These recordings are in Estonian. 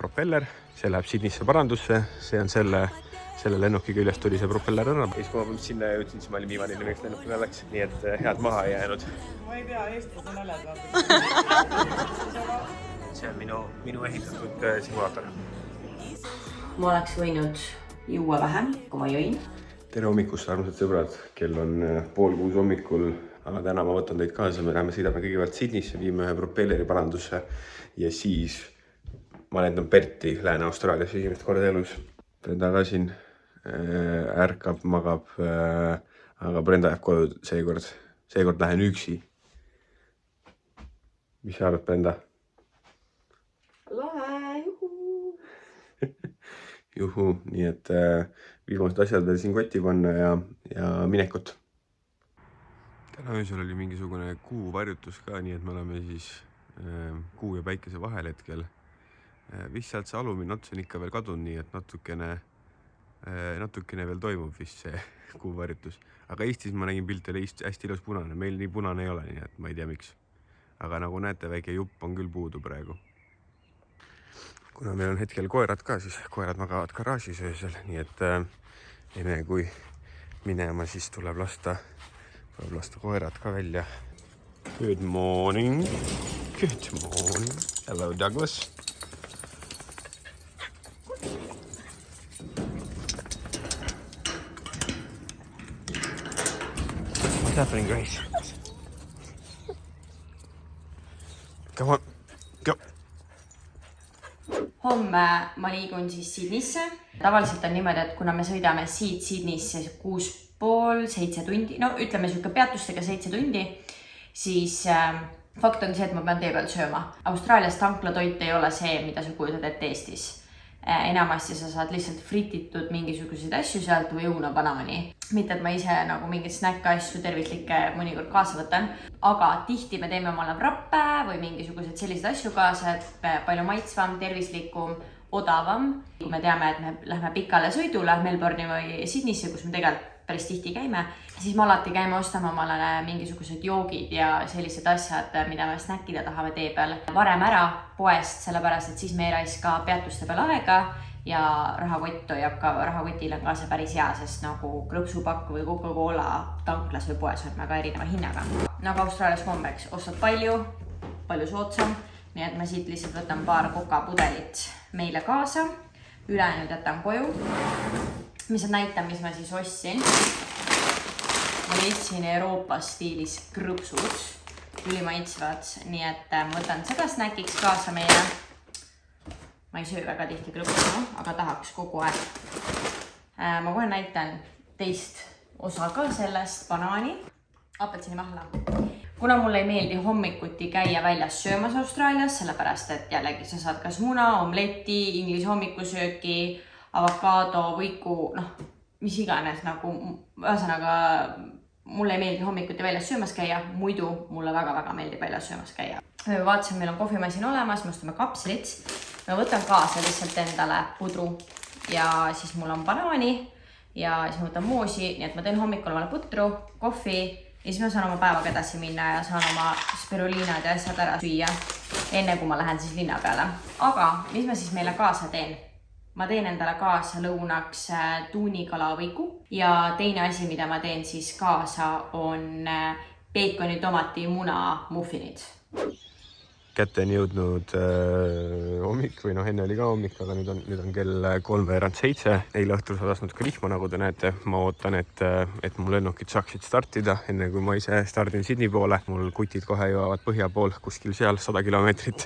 propeller, see läheb Sydneysse parandusse, see on selle lennuki küljest tuli see propeller ära. Ja siis kui ma sinna jõudsin, siis ma olin viimane inimene, kes lennukile läks, nii et head maha ei jäänud. Ma ei tea, eestlased on naljad vaata. See on minu ehitatud simulaator. Ma oleks võinud juua vähem, kui ma jõin. Tere hommikust, armsad sõbrad. Kell on 5:30 hommikul, aga täna ma võtan teid kaasa. Me läheme sõidame kõigepealt Sydneysse, viime ühe propelleri parandusse ja siis ma lendan Perthi Lääne-Austraalias esimest korda elus. Brenda ka siin ärkab, magab, aga Brenda jääb koju seekord lähen üksi. Mis sa arvad, Brenda? Lahe, juhu! Juhu, nii et viimased asjad veel siin kotti panna ja minekut. Täna öösel oli mingisugune kuuvarjutus ka, nii et me oleme siis kuu ja päikese vahel hetkel. Vist sealt see alumine ots on ikka veel kadunud, nii et natukene veel toimub vist see kuuvarjutus. Aga Eestis ma nägin pilte, oli hästi ilus punane. Meil nii punane ei ole, nii et ma ei tea miks. Aga nagu näete, väike jupp on küll puudu praegu. Kuna meil on hetkel koerad ka, siis koerad magavad garaažis öösel, nii et enne kui minema, siis tuleb lasta koerad ka välja. Good morning. Good morning. Hello, Douglas. What's happening, Grace? Come on, go. Homme ma liigun siis Sydneysse. Tavaliselt on niimoodi, et kuna me sõidame siit Sydneysse 6,5–7 tundi, no ütleme siuke peatustega 7 tundi, siis fakt on see, et ma pean tee peal sööma. Austraalias tanklatoit ei ole see, mida sa kujutad ette Eestis. Enamasti sa saad lihtsalt frititud mingisuguseid asju sealt või õunabanaani. Mitte, et ma ise nagu mingeid snäkke asju tervislikke mõnikord kaasa võtan, aga tihti me teeme omale vrappe või mingisugused sellised asju kaasa, et palju maitsvam, tervislikum, odavam. Kui me teame, et me lähme pikale sõidule Melbourne'i või Sydneysse, kus me tegelikult päris tihti käime, siis me alati käime ostama omale mingisugused joogid ja sellised asjad, mida me snäkkida tahame tee peal varem ära poest, sellepärast et siis me ei raiska peatuste peal aega ja rahakott hoiab ka, rahakotil on ka see päris hea, sest nagu krõpsupakk või Coca-Cola tanklas või poes on väga erineva hinnaga. Nagu Austraalias kombeks, ostad palju soodsam, nii et ma siit lihtsalt võtan paar Coca-pudelit meile kaasa, ülejäänud jätan koju. Mis näitan, mis ma siis ostsin. Ma leidsin Euroopa stiilis krõpsud, ülimaitsvad, nii et ma võtan seda snäkiks kaasa meile. Ma ei söö väga tihti krõpsu, aga tahaks kogu aeg. Ma kohe näitan teist osa ka sellest, banaani, apelsinimahla. Kuna mulle ei meeldi hommikuti käia väljas söömas Austraalias, sellepärast et jällegi sa saad kas muna, omletti, inglise hommikusööki, avokaado, võiku, mis iganes, nagu ühesõnaga mulle ei meeldi hommikuti väljas söömas käia, muidu mulle väga-väga meeldib väljas söömas käia. Me vaatasime, meil on kohvimasin olemas, me ostame kapslit, ma võtan kaasa lihtsalt endale pudru ja siis mul on banaani ja siis ma võtan moosi, nii et ma teen hommikul omale putru, kohvi ja siis ma saan oma päevaga edasi minna ja saan oma spiruliinad ja asjad ära süüa, enne kui ma lähen siis linna peale. Aga mis ma siis meile kaasa teen? Ma teen endale kaasa lõunaks tuunikalavõiku ja teine asi, mida ma teen siis kaasa, on peekoni, tomati, muna, muffinid. Kätte on jõudnud hommik või enne oli ka hommik, aga nüüd on kell 6:03. Eile õhtul sadas natuke vihma, nagu te näete. Ma ootan, et mu lennukid saaksid startida, enne kui ma ise stardin Sydney poole. Mul kutid kohe jõuavad põhja pool, kuskil seal 100 kilomeetrit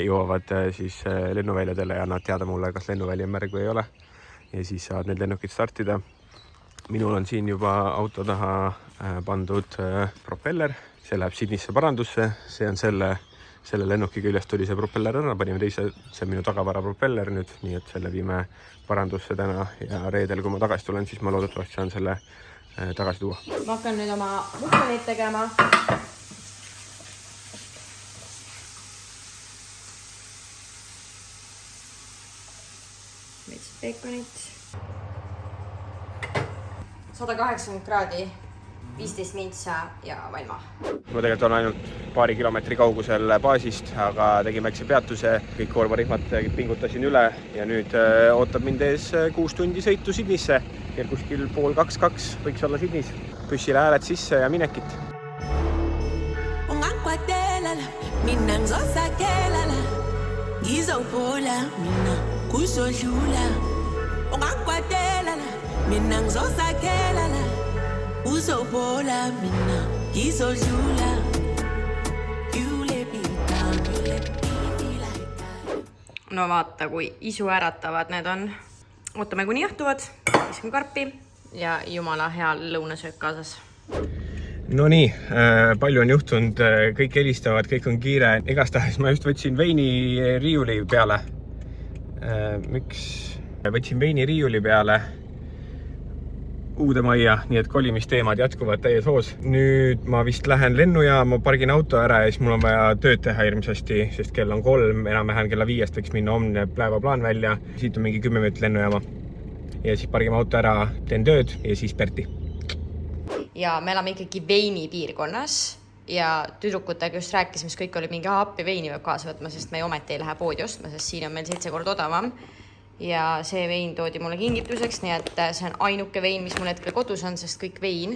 jõuavad siis lennuväljadele ja nad teada mulle, kas lennuväli on märg või ei ole. Ja siis saavad need lennukid startida. Minul on siin juba auto taha pandud propeller. See läheb Sydneysse parandusse. See on selle lennuki küljest tuli see propeller ära, panime teise, see on minu tagavara propeller nüüd, nii et selle viime parandusse täna ja reedel, kui ma tagasi tulen, siis ma loodetavasti saan selle tagasi tuua. Ma hakkan nüüd oma muffinit tegema. Veits peekonit. 180 kraadi 15 mintsa ja valma. Ma tegelikult olen ainult paari kilomeetri kaugusel baasist, aga tegin väikse peatuse, kõik koormarihmad pingutasin üle ja nüüd ootab mind ees 6 tundi sõitu Sydneysse. Kell kuskil 1:30 võiks olla Sydneys. Püssile hääled sisse ja minekit. Mina ngizosakhelala ngizophola mina kuzodlula ungakwadelela mina ngizosakhelala uzophola mina ngizodlula you let me down you let me feel like that. No vaata, kui isu äratavad need on. Ootame kuni jahtuvad, viskame karpi ja jumala hea lõunasöök kaasas. No nii, palju on juhtunud, kõik helistavad, kõik on kiire. Igastahes ma just võtsin veini riiuli peale. Miks? Võtsin veini riiuli peale uude majja, nii et kolimisteemad jätkuvad täies hoos. Nüüd ma vist lähen lennujaama, pargin auto ära ja siis mul on vaja tööd teha hirmsasti, sest kell on 3, enam-vähem kella 5 võiks minna homne päevaplaan välja. Siit on mingi 10 minutit lennujaama. Ja siis pargime auto ära, teen tööd ja siis Perti. Ja me elame ikkagi veini piirkonnas ja tüdrukutega just rääkisime, mis kõik oli mingi appi veini võib kaasa võtma, sest me ometi ei lähe poodi ostma, sest siin on meil 7 korda odavam. Ja see vein toodi mulle kingituseks, nii et see on ainuke vein, mis mul hetkel kodus on, sest kõik vein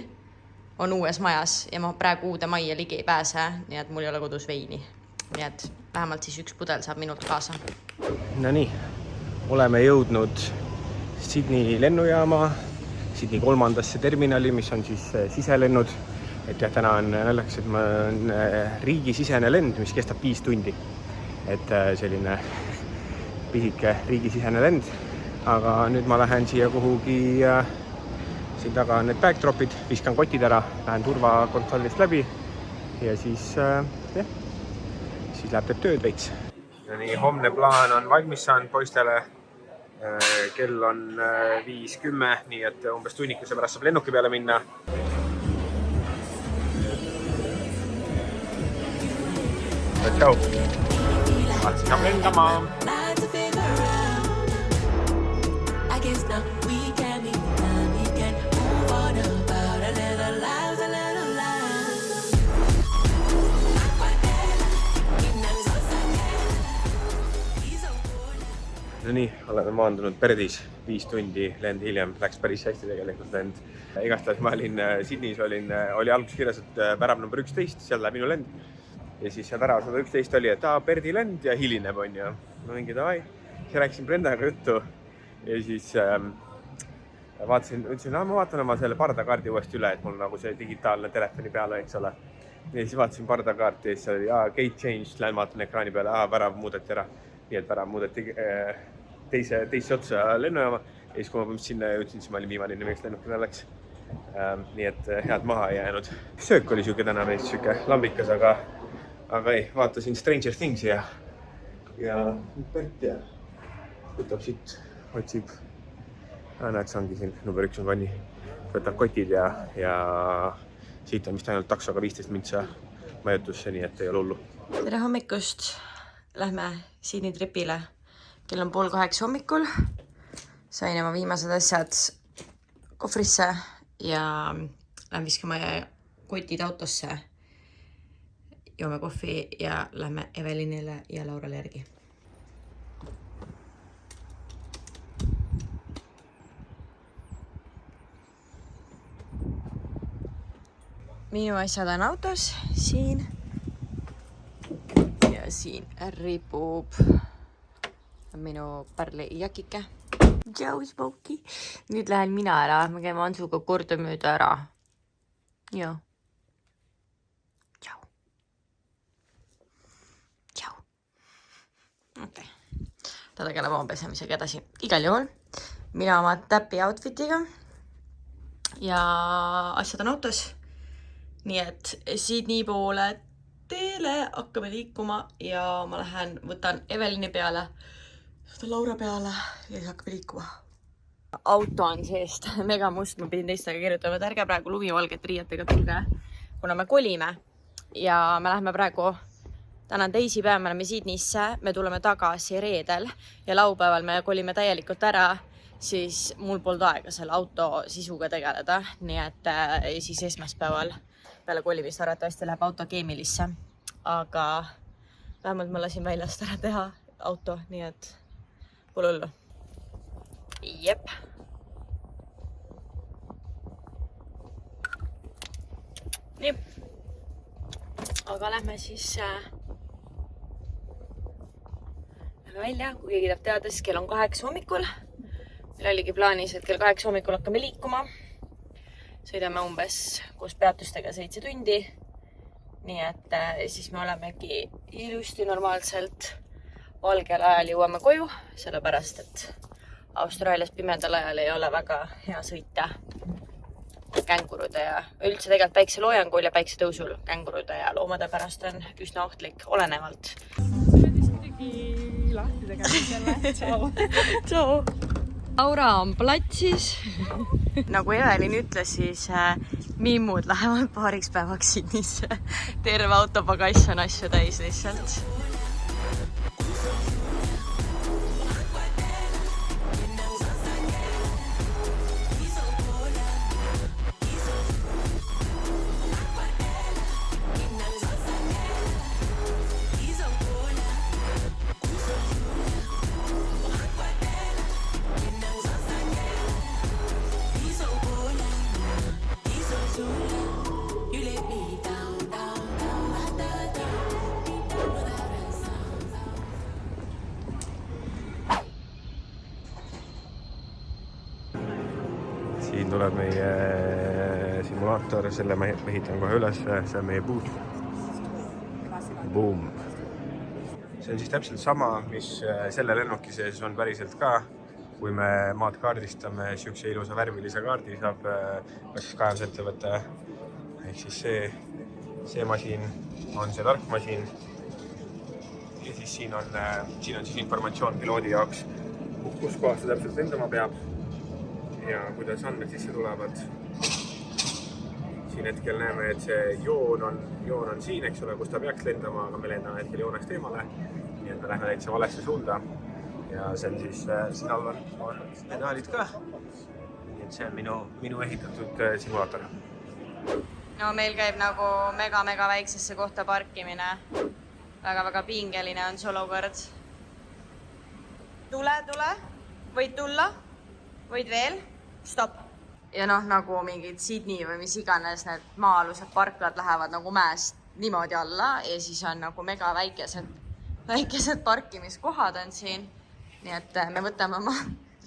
on uues majas ja ma praegu uude majja ligi ei pääse, nii et mul ei ole kodus veini. Nii et vähemalt siis 1 pudel saab minult kaasa. No nii, oleme jõudnud Sydney lennujaama, Sydney 3. terminali, mis on siis siselennud. Et jah, täna on naljakas, et ma on riigisisene lend, mis kestab 5 tundi. Et selline pisike riigisisene lend. Aga nüüd ma lähen siia kuhugi, siin taga on need backdropid, viskan kotid ära, lähen turvakontrollist läbi ja siis läheb teeb tööd veits. Ja nii, homne plaan on valmis saanud poistele. Kell on 5:10, nii et umbes tunnikese pärast saab lennuki peale minna. Tšau! Hakkab lendama! No nii, oleme maandunud Perdis 5 tundi lend hiljem, läks päris hästi tegelikult lend. Igastahes ma olin Sydneys, oli alguses kirjas, et värav number 11, seal läheb minu lend. Ja siis seal väravas number 11 oli, et Perdi lend ja hilineb on ju. No mingi davai, siis rääkisin Brendaga juttu ja siis ütlesin, ma vaatan oma selle pardakaardi uuesti üle, et mul nagu see digitaalne telefoni peale, eks ole. Ja siis vaatasin pardakaarti ja siis oli, gate changed, lähen vaatan ekraani peale, värav muudeti ära. Nii et värav muudeti teise otsa lennujaama ja siis kui ma sinna jõudsin, siis ma olin viimane inimene, kes lennukile läks. Nii et head maha ei jäänud. Söök oli siuke täna meist siuke lambikas, aga ei, vaatasin Stranger Things ja Bert ja võtab siit, otsib. Näed, see ongi siin, number 1 on vanni. Võtab kotid ja siit on vist ainult taksoga 15 mintsa majutusse, nii et ei ole hullu. Tere hommikust! Lähme Sydney tripile. Kell on 7:30 hommikul. Sain oma viimased asjad kohvrisse ja lähen viskama kotid autosse. Joome kohvi ja lähme Evelinile ja Laurale järgi. Minu asjad on autos siin. Ja siin ripub minu pärli jakike. Tšau, Smokey. Nüüd lähen mina ära. Me käime Ansuga kordamööda ära. Joo. Tšau. Tšau. Okay. Ta tegeleb oma pesemisega edasi. Igal juhul. Mina oma täpi outfitiga. Ja asjad on autos. Nii et Sydney poole teele hakkame liikuma ja ma lähen, võtan Evelini peale, Laura peale ja siis hakkame liikuma. Auto on seest mega must, ma pidin teistega kirjutama, et ärge praegu lumivalget riietega tulge, kuna me kolime ja me läheme praegu, täna on teisipäev, me oleme Sydneysse, me tuleme tagasi reedel ja laupäeval me kolime täielikult ära siis mul polnud aega selle auto sisuga tegeleda, nii et siis esmaspäeval peale kolimist arvatavasti läheb auto keemilisse, aga vähemalt ma lasin väljast ära teha auto, nii et pole hullu. Jep. Nii. Aga lähme siis välja, kui keegi tahab teada, siis kell on 8 hommikul. Meil oligi plaanis, et kell 8 hommikul hakkame liikuma. Sõidame umbes koos peatustega 7 tundi. Nii et siis me olemegi ilusti normaalselt valgel ajal jõuame koju, sellepärast et Austraalias pimedal ajal ei ole väga hea sõita kängurude ja üldse tegelikult päikseloojangul ja päiksetõusul kängurude ja loomade pärast on üsna ohtlik, olenevalt. Lahti tegema selle. Tšau! Laura on platsis. Nagu Evelin ütles, siis mimmud lähevad paariks päevaks Sydneysse. Terve autopagass on asju täis lihtsalt. Siin tuleb meie simulaator, selle ma ehitan kohe üles, see on meie booth. Boom. See on siis täpselt sama, mis selle lennuki sees on päriselt ka. Kui me maad kaardistame, siukse ilusa värvilise kaardi saab kas kaevusettevõte. Ehk siis see masin on see tarkmasin. Ja siis siin on siis informatsioon piloodi jaoks, kus kohas ta täpselt lendama peab. Ja kuidas andmed sisse tulevad. Siin hetkel näeme, et see joon on siin, eks ole, kus ta peaks lendama, aga me lendame hetkel joonest eemale. Nii et me lähme täitsa valesse suunda. Ja see on siis, siin all on pedaalid ka. Nii et see on minu ehitatud simulaator. No meil käib nagu mega väiksesse kohta parkimine. Väga pingeline on see olukord. Tule. Võid tulla? Võid veel? Stop. Ja nagu mingid Sydney või mis iganes need maa-alused parklad lähevad nagu mäest niimoodi alla ja siis on nagu mega väikesed parkimiskohad on siin. Nii et me võtame oma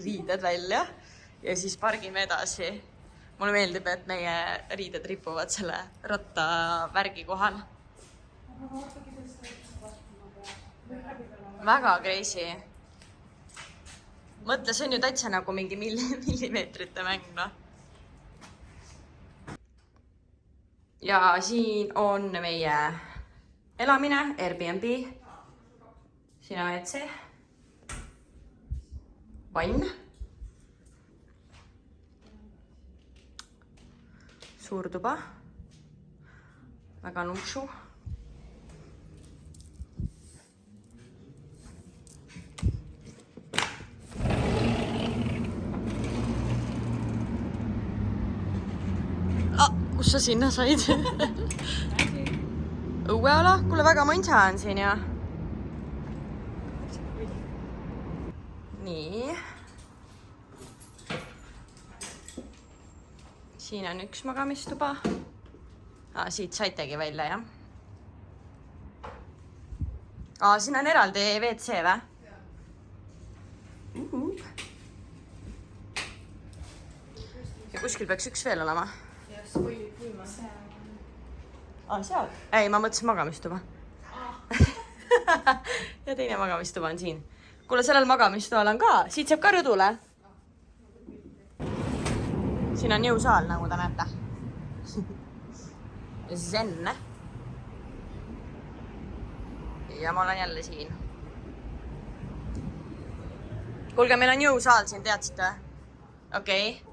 riided välja ja siis pargime edasi. Mulle meeldib, et meie riided ripuvad selle rattavärgi kohal. Väga crazy. Mõtle, see on ju täitsa nagu mingi millimeetrite mäng, noh. Ja siin on meie elamine, Airbnb. Siin on WC. Vann. Suur tuba. Väga nuuksu. Kus sa sinna said? Õueala? Kuule, väga mõnsa on siin ja. Nii. Siin on üks magamistuba. Siit saitegi välja, jah? Siin on eraldi WC, vä? Ja kuskil peaks üks veel olema. Seal? Ei, ma mõtlesin magamistuba. Ja teine magamistuba on siin. Kuule, sellel magamistuval on ka. Siit saab ka rõdule. Siin on jõusaal, nagu te näete. Zen. Ja ma olen jälle siin. Kuulge, meil on jõusaal siin, teadsite? Okei.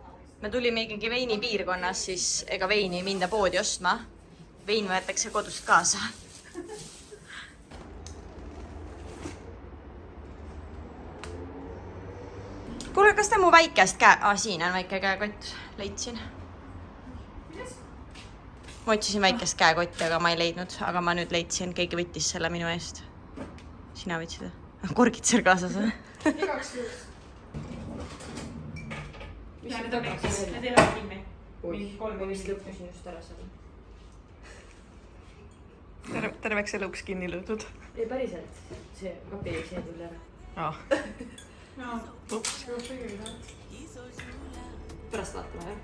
Me tulime ikkagi veini piirkonnas, siis ega veini ei minda poodi ostma. Vein võetakse kodust kaasa. kuule, kas te mu väikest siin on väike käekott, leidsin. Ma otsisin väikest käekotti, aga ma ei leidnud, aga ma nüüd leidsin, keegi võttis selle minu eest. Sina võtsid? Korgid seal kaasas või? Igaks juhus. Ja need on näiteks, need ei ole kinni. Mingi 3 vist lõppusin just ära seal. Terveks eluks kinni lõõdud. Ei, päriselt. See kapi see tuli ära. No, ups. Pärast vaatame, jah?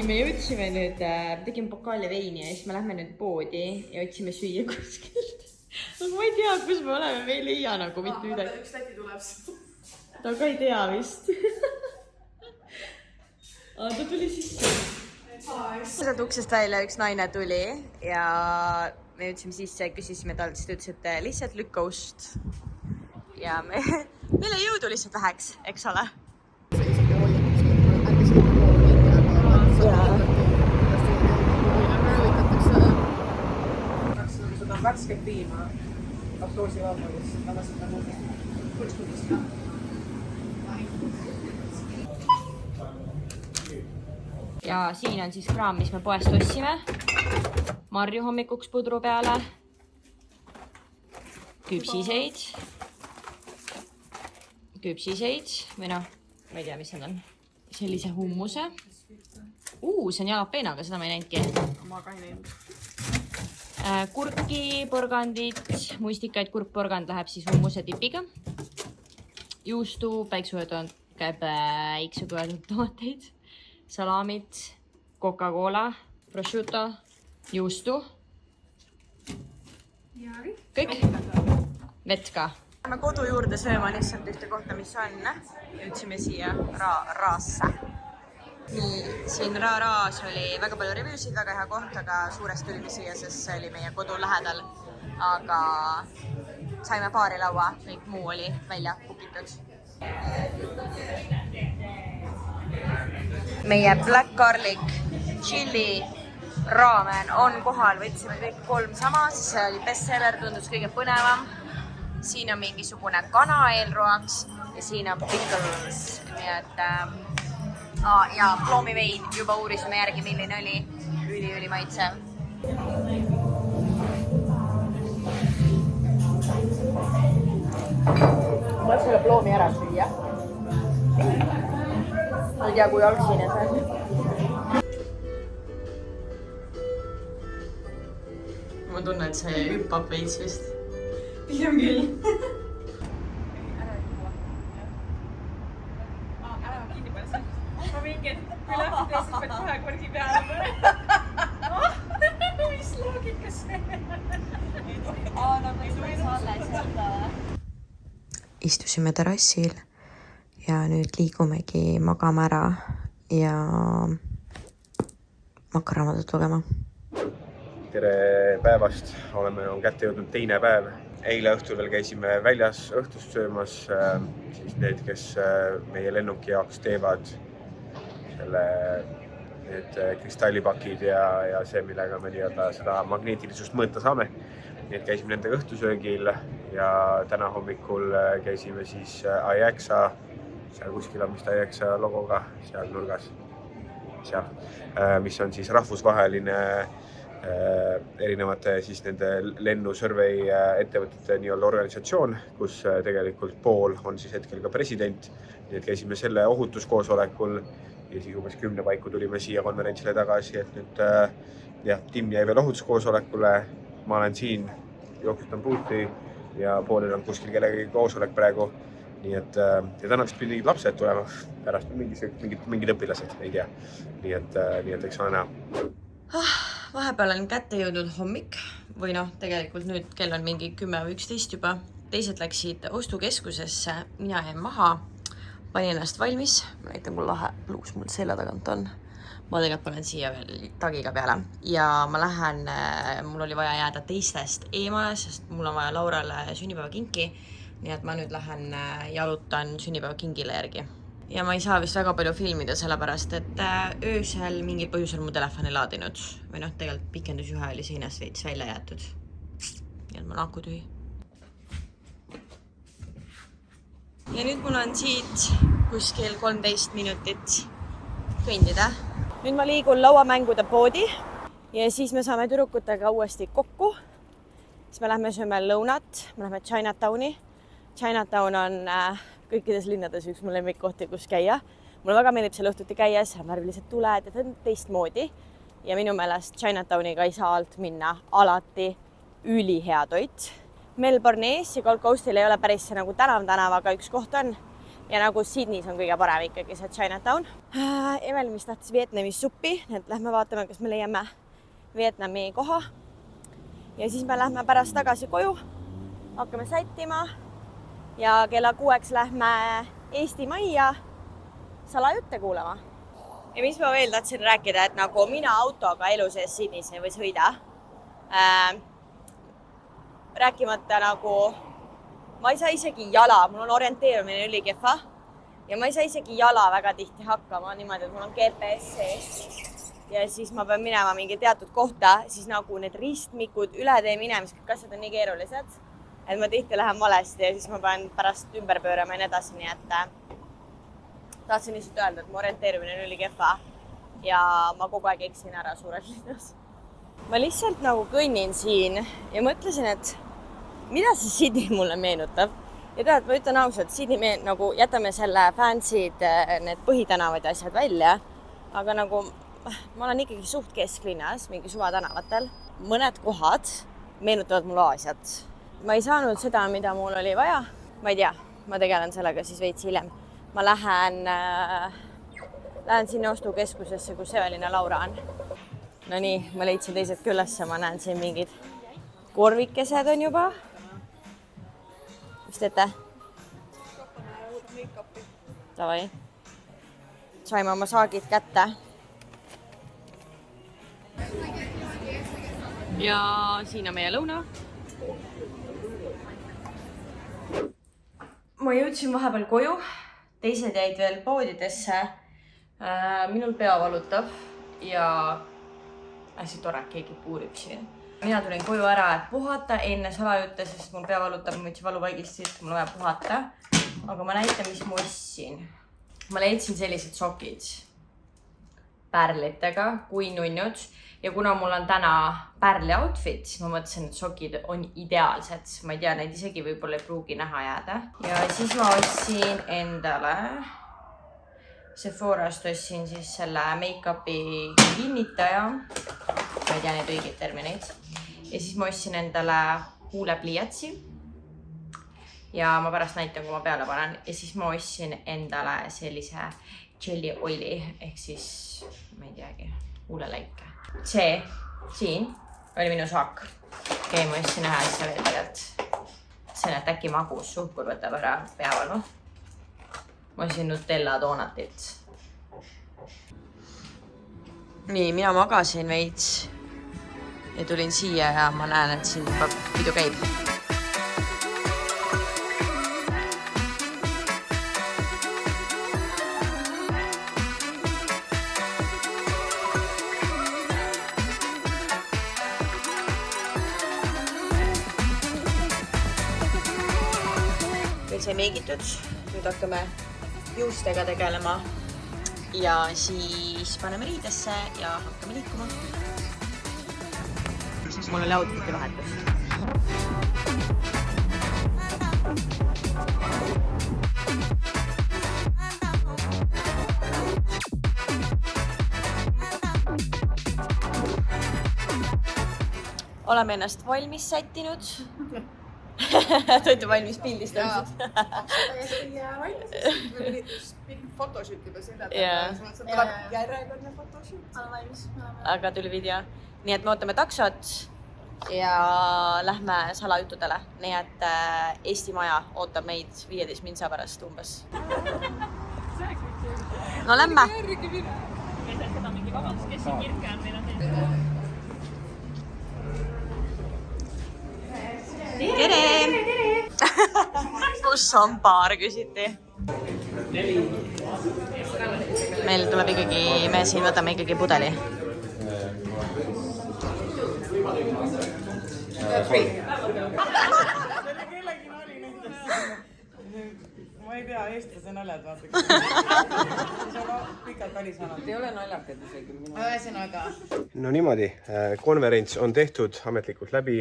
Me jõudsime nüüd, tegime pokaali veini ja siis me lähme nüüd poodi ja otsime süüa kuskilt. Aga ma ei tea, kus me oleme, me ei leia nagu mitte midagi. Üks täti tuleb. Ta ka ei tea vist. Ta tuli sisse. Sealt uksest välja üks naine tuli ja me jõudsime sisse ja küsisime talt, siis ta ütles, et lihtsalt lükka ust. Ja meile jõudu lihtsalt väheks, eks ole? Seda värsket piima laktoosi vabadus, tagasi nagu kulskudist. Ja siin on siis kraam, mis me poest ostsime. Marju hommikuks pudru peale. Küpsiseid või noh, ma ei tea, mis need on. Sellise hummuse. See on jalapeenaga, seda ma ei näinudki. Ma ka ei näinud. Kurki, porgandid, mustikaid, kurkporgand läheb siis hummuse tipiga. Juustu, päiksuööd tomateid, salamid, Coca-Cola, prosciutto, juustu. Kõik? Vett ka. Lähme kodu juurde sööma lihtsalt ühte kohta, mis on. Jõudsime siia Raasse. Nii, siin Raas oli väga palju reviewsid, väga hea koht, aga suuresti tulime siia, sest see oli meie kodu lähedal. Aga saime paari laua, kõik muu oli välja kukitud. Meie black garlic, chili, raamen on kohal, võtsime kõik 3 sama, siis see oli bestseller, tundus kõige põnevam. Siin on mingisugune kana eelroaks ja siin on pickles, nii et ja ploomivein, juba uurisime järgi, milline oli, üli maitsev. Ma olen selle ploomi ära süüa. Ma ei tea, kui algsine see on. Ma tunnen, et see hüppab veits vist. Pigem küll. Ma mingi, kui lähti teisest pead kohe korgi peale mõne. Mis loogika see? Istusime terrassil ja nüüd liigumegi magama ära ja ma hakkan raamatut lugema. Tere päevast, oleme kätte jõudnud teine päev. Eile õhtul veel käisime väljas õhtust söömas, siis need, kes meie lennuki jaoks teevad need kristallipakid ja see, millega me seda magneetilisust mõõta saame. Nii et käisime nendega õhtusöögil ja täna hommikul käisime siis AIEXA, seal kuskil on vist AIEXA logoga, seal nurgas, mis on siis rahvusvaheline erinevate siis nende lennusurvey ettevõtete nii-öelda organisatsioon, kus tegelikult pool on siis hetkel ka president. Nii et käisime selle ohutuskoosolekul ja siis umbes 10 paiku tulime siia konverentsile tagasi, et nüüd Tim jäi veel ohutuskoosolekule. Ma olen siin, jooksutan buuti ja poolel on kuskil kellegagi koosolek praegu. Nii et ja täna vist pidid lapsed tulema pärast mingid õpilased, ei tea. Nii et eks ole näha. Vahepeal on kätte jõudnud hommik või noh, tegelikult nüüd kell on mingi 10 või 11 juba. Teised läksid ostukeskusesse, mina jäin maha, panin ennast valmis. Ma näitan, kui lahe pluus mul selja tagant on. ma tegelikult panen siia veel tagiga peale ja ma lähen, mul oli vaja jääda teistest eemale, sest mul on vaja Laurale sünnipäevakinki. Nii et ma nüüd lähen jalutan sünnipäevakingile järgi. Ja ma ei saa vist väga palju filmida, sellepärast et öösel mingil põhjusel mu telefon ei laadinud. Või noh, tegelikult pikendusjuhe oli seinast veits välja jäetud. Nii et mul on aku tühi. Ja nüüd mul on siit kuskil 13 minutit kõndida. Nüüd ma liigun lauamängude poodi ja siis me saame tüdrukutega uuesti kokku. Siis me lähme sööme lõunat, me lähme Chinatowni. Chinatown on kõikides linnades üks mu lemmikkohti, kus käia. Mulle väga meeldib seal õhtuti käia, seal on värvilised tuled ja see on teistmoodi. Ja minu meelest Chinatowniga ei saa alt minna alati ülihea toit. Melbourne'is ja Gold Coastil ei ole päris see nagu tänavaga üks koht on. Ja nagu Sydneys on kõige parem ikkagi see Chinatown. Emel, mis tahtis Vietnamis suppi, et lähme vaatame, kas me leiame Vietnami koha. Ja siis me lähme pärast tagasi koju, hakkame sättima ja kella 6 lähme Eesti Majja salajutte kuulama. Ja mis ma veel tahtsin rääkida, et nagu mina autoga elu sees Sydneys ei või sõida. Rääkimata nagu ma ei saa isegi jala, mul on orienteerumine ülikehva ja ma ei saa isegi jala väga tihti hakkama niimoodi, et mul on GPS sees ja siis ma pean minema mingi teatud kohta, siis nagu need ristmikud, üle tee minemised, kõik asjad on nii keerulised, et ma tihti lähen valesti ja siis ma pean pärast ümber pöörama ja nii edasi, nii et tahtsin lihtsalt öelda, et mu orienteerumine on ülikehva ja ma kogu aeg eksin ära suures linnas. Ma lihtsalt nagu kõnnin siin ja mõtlesin, et mida see Sydney mulle meenutab? Ja tead, ma ütlen ausalt, Sydney nagu jätame selle fancy'd, need põhitänavad ja asjad välja, aga nagu ma olen ikkagi suht kesklinnas, mingi suvatänavatel. Mõned kohad meenutavad mulle Aasiat. Ma ei saanud seda, mida mul oli vaja. Ma ei tea, ma tegelen sellega siis veits hiljem. Ma lähen sinna ostukeskusesse, kus Evelin ja Laura on. No nii, ma leidsin teised küllesse, ma näen siin mingid korvikesed on juba. Mis teete? Davai. Saime oma saagid kätte. Ja siin on meie lõuna. Ma jõudsin vahepeal koju. Teised jäid veel poodidesse. Minul pea valutab ja hästi tore, keegi puurib siin. Mina tulin koju ära, et puhata enne salajutte, sest mul pea valutab, ma võtsin valuvaigilist, mul on vaja puhata. Aga ma näitan, mis ma ostsin. Ma leidsin sellised sokid pärlitega, kui nunnud. Ja kuna mul on täna pärli outfit, siis ma mõtlesin, et sokid on ideaalsed. Ma ei tea, neid isegi võib-olla ei pruugi näha jääda. Ja siis ma ostsin endale Sephorast ostsin siis selle make-upi kinnitaja. Ma ei tea neid õigeid termineid. Ja siis ma ostsin endale huulepliiatsi. Ja ma pärast näitan, kui ma peale panen. Ja siis ma ostsin endale sellise jelly oili, ehk siis, ma ei teagi, huuleläike. See siin oli minu saak. Okei, ma ostsin ühe asja veel tegelikult. See on, et äkki magus suhkur võtab ära peavalu. Ma ostsin Nutella doonatit. Nii, mina magasin veits ja tulin siia ja ma näen, et siin pidu käib. Meil sai meigitud, nüüd hakkame juustega tegelema ja siis paneme riidesse ja hakkame liikuma. Mul oli outfiti vahetus. Oleme ennast valmis sättinud. Te olete valmis pildistamiseks? Ja valmis. Pikk photoshoot juba seda. See tuleb järjekordne photoshoot. Aga tuli video. Nii et me ootame taksot ja lähme salajuttudele. Nii et Eesti Maja ootab meid 15 minsa pärast umbes. No lämme! vabandust, kes siin kirke on meil on tere! Kus on baar, küsiti. Meil tuleb ikkagi, me siin võtame ikkagi pudeli. Ma ei tea, eestlase naljad vaata. Pikalt välisvanad. Ei ole naljakad isegi. Ühesõnaga. No niimoodi, konverents on tehtud ametlikult läbi.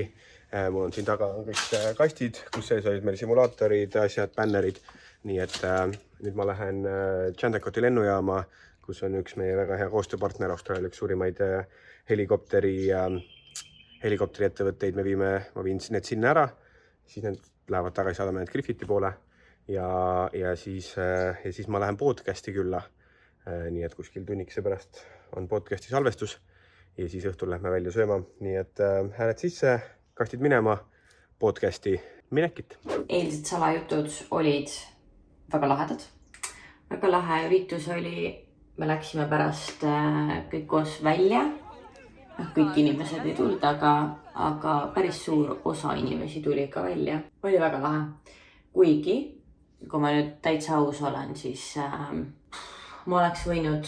Mul on siin taga kõik kastid, kus sees olid meil simulaatorid, asjad, bännerid. Nii et nüüd ma lähen Chandakoti lennujaama, kus on üks meie väga hea koostööpartner, Austraalia üks suurimaid helikopteri ettevõtteid. Ma viin need sinna ära, siis need lähevad tagasi, saadame need Griffiti poole ja siis ma lähen podcasti külla. Nii et kuskil tunnikese pärast on podcasti salvestus ja siis õhtul lähme välja sööma. Nii et hääled sisse, kastid minema, podcasti minekit. Eilsed salajutud olid väga lahedad. Väga lahe üritus oli. Me läksime pärast kõik koos välja. Kõik inimesed ei tulnud, aga päris suur osa inimesi tuli ka välja. Oli väga lahe. Kuigi, kui ma nüüd täitsa aus olen, siis ma oleks võinud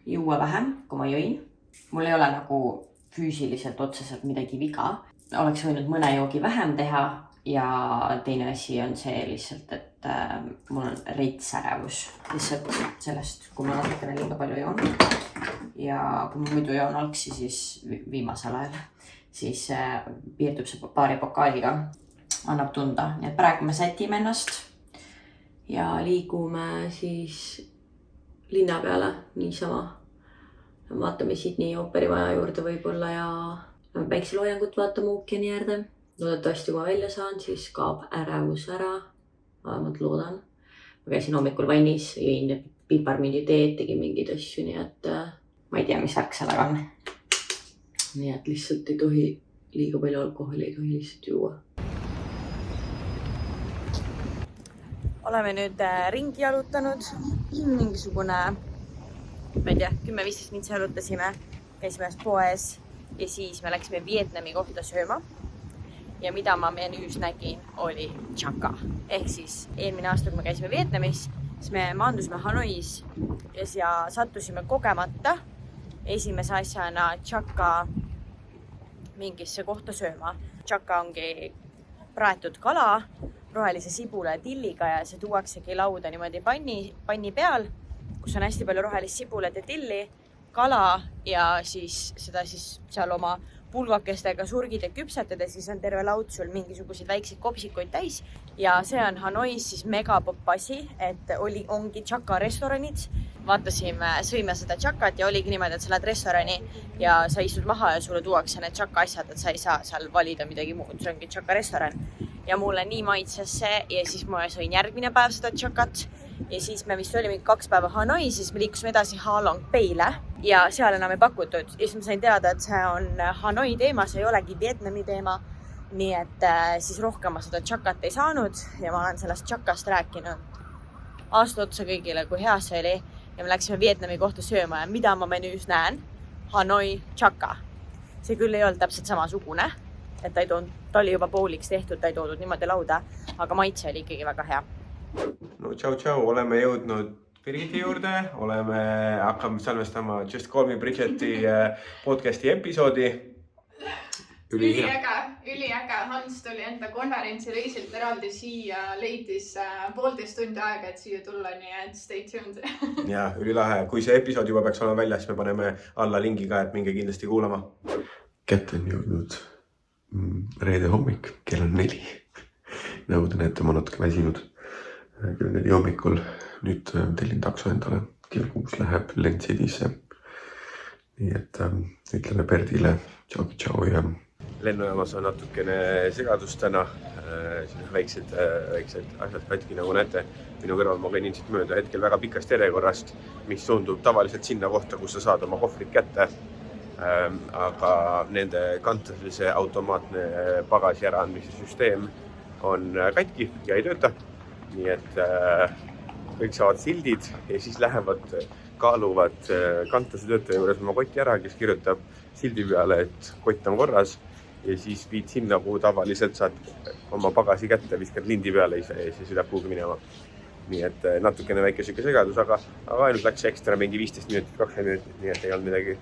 juua vähem, kui ma jõin. Mul ei ole nagu füüsiliselt otseselt midagi viga. Oleks võinud mõne joogi vähem teha ja teine asi on see lihtsalt, et mul on reits ärevus lihtsalt sellest, kui ma natukene liiga palju joon. Ja kui ma muidu joon algsi, siis viimasel ajal, siis piirdub see paari pokaaliga, annab tunda. Nii et praegu me sätime ennast ja liigume siis linna peale niisama. Vaatame Sydney ooperimaja juurde võib-olla ja päikseloojangut vaatame ookeani äärde. Loodetavasti kui ma välja saan, siis kaob ärevus ära. Vähemalt loodan. Ma käisin hommikul vannis, jõin piparmindi teed, tegin mingeid asju, nii et ma ei tea, mis värk sellega on. Nii et lihtsalt ei tohi liiga palju alkoholi, ei tohi lihtsalt juua. Oleme nüüd ringi jalutanud. Mingisugune, ma ei tea, 10-15 mintsi jalutasime. Käisime poes ja siis me läksime Vietnami kohta sööma. Ja mida ma menüüs nägin, oli tšaka. Ehk siis eelmine aasta, kui me käisime Vietnamis, siis me maandusime Hanois ja sattusime kogemata esimese asjana tšaka mingisse kohta sööma. Tšaka ongi praetud kala, rohelise sibula ja tilliga ja see tuuaksegi lauda niimoodi panni peal, kus on hästi palju rohelist sibulat ja tilli, kala ja siis seda siis seal oma pulvakestega surgid ja küpsetad ja siis on terve laud sul mingisuguseid väikseid kopsikuid täis. Ja see on Hanois siis megapopp asi, et ongi tšaka restoranid. Vaatasime, sõime seda tšakat ja oligi niimoodi, et sa lähed restorani ja sa istud maha ja sulle tuuakse need tšaka asjad, et sa ei saa seal valida midagi muud. See ongi tšaka restoran. Ja mulle nii maitses see ja siis ma sõin järgmine päev seda tšakat. Ja siis me vist olime 2 päeva Hanoi, siis me liikusime edasi Ha Long Bayle ja seal enam ei pakutud. Ja siis ma sain teada, et see on Hanoi teema, see ei olegi Vietnami teema. Nii et siis rohkem ma seda tšakat ei saanud ja ma olen sellest tšakast rääkinud aasta otsa kõigile, kui hea see oli. Ja me läksime Vietnami kohta sööma ja mida ma menüüs näen? Hanoi tšaka. See küll ei olnud täpselt samasugune, et ta oli juba pooliks tehtud, ta ei toodud niimoodi lauda, aga maitse oli ikkagi väga hea. No tšau, oleme jõudnud Birgiti juurde, hakkame salvestama Just Call Me Bridgeti podcasti episoodi. Üliäge. Hans tuli enda konverentsi reisilt eraldi siia, leidis 1,5 tundi aega, et siia tulla, nii et stay tuned. Ja, ülilahe. Kui see episood juba peaks olema välja, siis me paneme alla lingi ka, et minge kindlasti kuulama. Kätte on jõudnud reede hommik, kell on 4. Nagu te näete, ma natuke väsinud. Kell 4 hommikul. Nüüd tellin takso endale. Kell 6 läheb Lentsidisse. Nii et ütleme Perdile tšau ja lennujaamas on natukene segadust täna. Siin väiksed asjad katki, nagu näete. Minu kõrval ma käin ilmselt mööda hetkel väga pikast järjekorrast, mis suundub tavaliselt sinna kohta, kus sa saad oma kohvrit kätte. Aga nende kantaslise automaatne pagasi äraandmise süsteem on katki ja ei tööta. Nii et kõik saavad sildid ja siis lähevad kaaluvad kantuse töötaja juures oma kotti ära, kes kirjutab sildi peale, et kott on korras ja siis viid sinna, kuhu tavaliselt saad oma pagasi kätte, viskad lindi peale ise ja siis sõidab kuhugi minema. Nii et natukene väike siuke segadus, aga ainult läks ekstra mingi 15 minutit, 20 minutit, nii et ei olnud midagi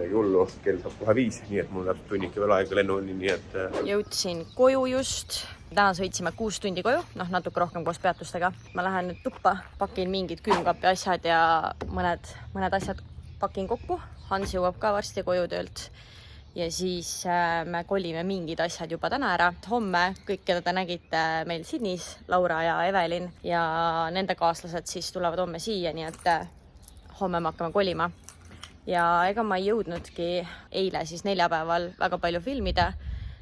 hullu. Kell saab kohe 5, nii et mul täpselt tunnike veel aega lennuni, nii et... Jõudsin koju just. Täna sõitsime 6 tundi koju, natuke rohkem koos peatustega. Ma lähen nüüd tuppa, pakin mingid külmkapi asjad ja mõned asjad pakin kokku. Hans jõuab ka varsti koju töölt. Ja siis me kolime mingid asjad juba täna ära. Homme kõik, keda te nägite meil Sydneys, Laura ja Evelin ja nende kaaslased siis tulevad homme siia, nii et homme me hakkame kolima. Ja ega ma ei jõudnudki eile siis neljapäeval väga palju filmida.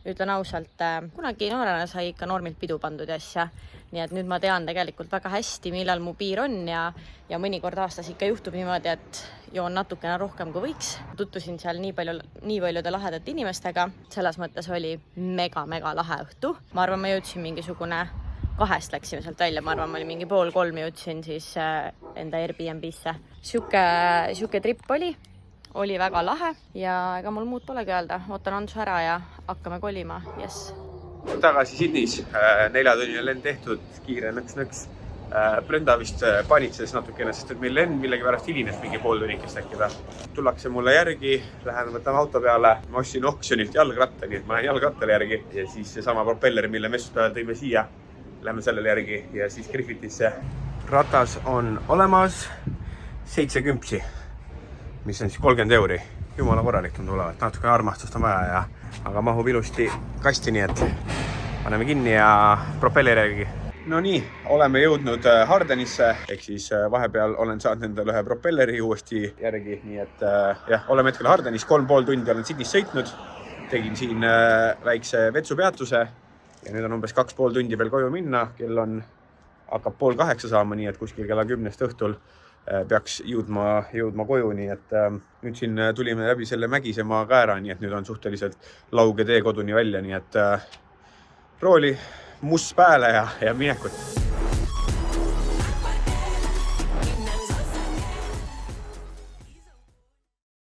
Ütlen ausalt, kunagi noorena sai ikka normilt pidu pandud ja asja. Nii et nüüd ma tean tegelikult väga hästi, millal mu piir on ja mõnikord aastas ikka juhtub niimoodi, et joon natukene rohkem kui võiks. Tutvusin seal nii paljude lahedate inimestega. Selles mõttes oli mega lahe õhtu. Ma arvan, ma jõudsin mingisugune 2 läksime sealt välja. Ma arvan, ma oli mingi 2:30 jõudsin siis enda Airbnb-sse. Siuke trip oli väga lahe ja ega mul muud polegi öelda. Ootan Antsu ära ja hakkame kolima. Yes. Tagasi Sydneys, 4-tunnine lend tehtud, kiire nõks. Brenda vist panitses natukene, sest et meil lend millegi pärast hilines mingi pool tunnikest äkki või. Tullakse mulle järgi, lähen võtan auto peale. Ma ostsin oksjonilt jalgratta, nii et ma lähen jalgrattale järgi ja siis seesama propeller, mille messutajal tõime siia. Lähme sellele järgi ja siis Griffithisse. Ratas on olemas 70, mis on siis 30 €. Jumala korralik tundub olevat, natukene armastust on vaja aga mahub ilusti kasti, nii et paneme kinni ja propeller järgi. No nii, oleme jõudnud Hardenisse, ehk siis vahepeal olen saanud endale ühe propelleri uuesti järgi, nii et jah, oleme hetkel Hardenis, 3,5 tundi olen Sydneys sõitnud, tegin siin väikse vetsupeatuse ja nüüd on umbes 2,5 tundi veel koju minna, kell hakkab 7:30 saama, nii et kuskil kella 10 õhtul peaks jõudma koju, nii et nüüd siin tulime läbi selle mägisema käära, nii et nüüd on suhteliselt lauge tee koduni välja, nii et rooli must pääle ja minekut.